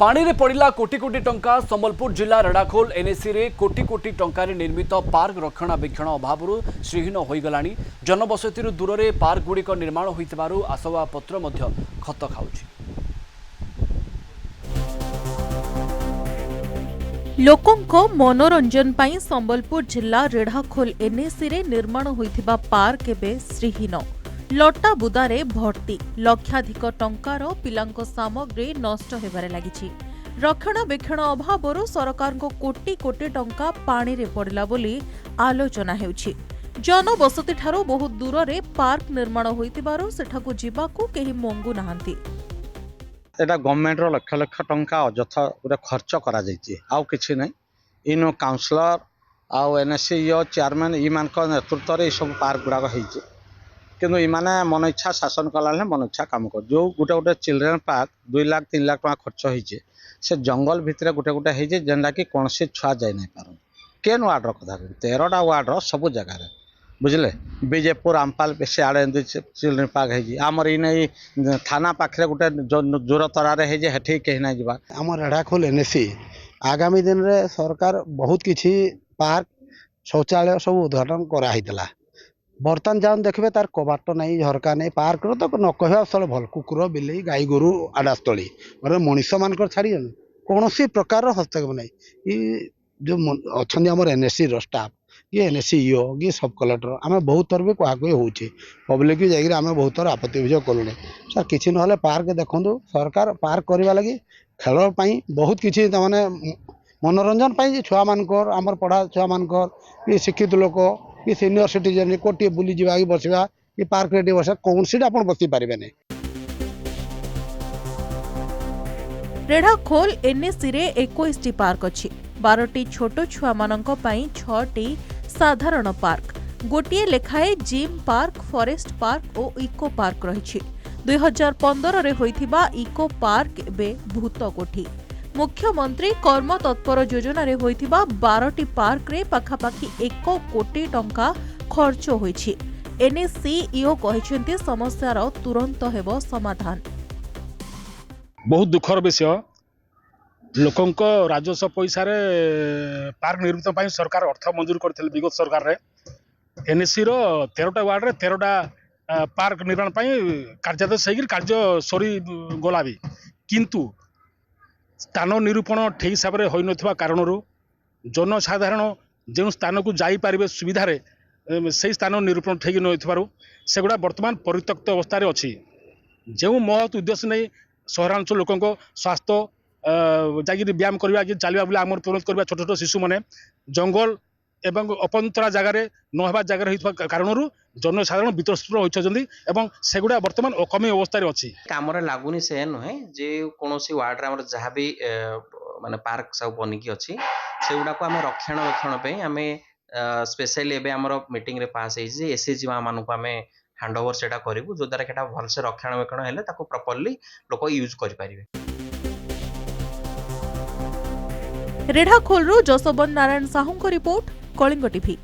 पानी रे पड़िला कोटी कोटी टंका संबलपुर जिला रेड़ाखोल एनएसी रे कोटी कोटी टंका रे निर्मित पार्क रक्षणाबेक्षण अभाव श्रीहीन हो गलानी। जनबसति दूर रे पार्क गुड़िक निर्माण होइतिबारु आसबाबपत्र मध्य खत खाउछि। लोकों मनोरंजन पाई संबलपुर जिला रेड़ाखोल एनएसी रे निर्माण होइथिबा पार्क एबे श्रीहीन। लटा बुदारे भर्ती लक्षाधिक टंकार पिलांको सामग्री नष्ट हेबारे लागिछि। रक्षणाबेक्षण अभावरु सरकार को कोटी कोटी टंका पानी रे पड़िला बोली आलोचना हेउछि। जनबसति ठारो बहुत दूर रे पार्क निर्माण होइतिबारु सेठाकु जिबाकु केही मंगु नाहंती। एटा गवर्नमेंट रो लक्ष लक्ष टंका अजथा गोटे खर्च करा जायछि आउ किछि नै। इनो काउंसलर आउ एनएससी चेयरमैन ई मान को नेतृत्व रे सब पार्क गुडा होइछि किंतु इमाने मन इच्छा शासन कला मन इच्छा काम कर जो गोटे गोटे चिल्ड्रेन पार्क 2 लाख 3 लाख टका खर्च होइछे से जंगल भितर गोटे गोटे होइछे जेंडा कि कोनसे छुआ जाय नै पारन केन वार्ड रो कथा 13टा वार्ड रो सब जगह रे बुझले बीजेपुर आमपाल से आड़े चिल्ड्रेन पार्क है आमर इन थाना पाखे गोटे जोर तरार है हेठी कहीं ना जा आम रेड़ाखोल एनएसी आगामी दिन रे सरकार बहुत किछि पार्क शौचालय सब उद्घाटन कराइला। बर्तमान जान देखबे तार कबाट नहीं झरका नहीं पार्क रो तो न कहवा स्थल भल कुकुर बिलेई गाई गोरु आडास्थली मतलब मनीष मान छाड़ी कौन प्रकार हस्तक्षेप नहीं। जो अच्छा आम एनएससी स्टाफ ये एनएससी ईओ ये सब कलेक्टर आम बहुत थर भी कहा होचे पब्लिक भी जाकर आम बहुत थर आपत्ति अभियोग कलुने सर किसी ना पार्क देखूँ सरकार पार्क करने लगी खेल बहुत किसी माने मनोरंजन छुआ मानकर आमर पढ़ा छुआ मानकर कि शिक्षित लोक कि सीनियर सिटीजन कोटे बुली जावा कि बसवा कि पार्क रे बसा कौन सीट आप बसी पारे नहीं। रेड़ाखोल एनएसी रे 21टी पार्क अछि। 12टी छोट छुआ मानक पई 6टी साधारण पार्क गोटिए लेखाए जिम पार्क फॉरेस्ट पार्क और इको पार्क रहिछि। 2015 रे होइथिबा इको पार्क एबे भूत कोठी। मुख्यमंत्री कर्म तत्पर योजना रे होइथिबा 12टी पार्क रे पाखापाखि 1 कोटी टंका खर्च होइछि। एनएससी ईओ कहिसेंती समस्यार तुरंत हेबो समाधान। बहुत दुखर विषय लोकंको राजस्व पैसा रे पार्क निर्मित पाई सरकार अर्थ मंजूर करथिले विगत सरकार रे एनएससी रो 13टा वार्ड रे 13टा पार्क निर्माण पाई कार्यादेश होगी कार्य सरी गला भी किंतु स्थान निरूपण ठीक हिसाब से होइनथिबा कारणरू जनसाधारण जो स्थान को जाई पारिबे सुविधा रे से स्थान निरूपण ठीक नथिबारु सेगुडा वर्तमान परित्यक्त अवस्था रे अछि। जो महत उद्देश्य नहीं सहरांचल लोकों को स्वास्थ्य जागिर व्यायाम करवा कि चलवा बोले आमर पूर्ण करवा छोट छोट शिशु मैंने जंगल एवं अपंतरा जगार नहबा जगार होइथबा कारणरू जनसाधारण वितस्त्र होइछजंदी एवं सेगुडा वर्तमान अकमी अवस्था रे अछि। कामरे लागुनी से नुहे जे कोनोसी वार्ड रे हमर जहा भी माने पार्क सब बनिकी अछि सेगुडा को हम रक्षणाबेक्षण पे हमें स्पेशली एबे हमर मीटिंग रे पास है जे एसएजी मानु को हमें हैंड ओवर सेटा करिवु जो द्वारा केटा भल से रक्षणाबेक्षण हेले ताको प्रॉपर्ली लोक यूज करि पारिबे। रेड़ाखोल जसोबन नारायण साहू को रिपोर्ट कलिंग टीवी।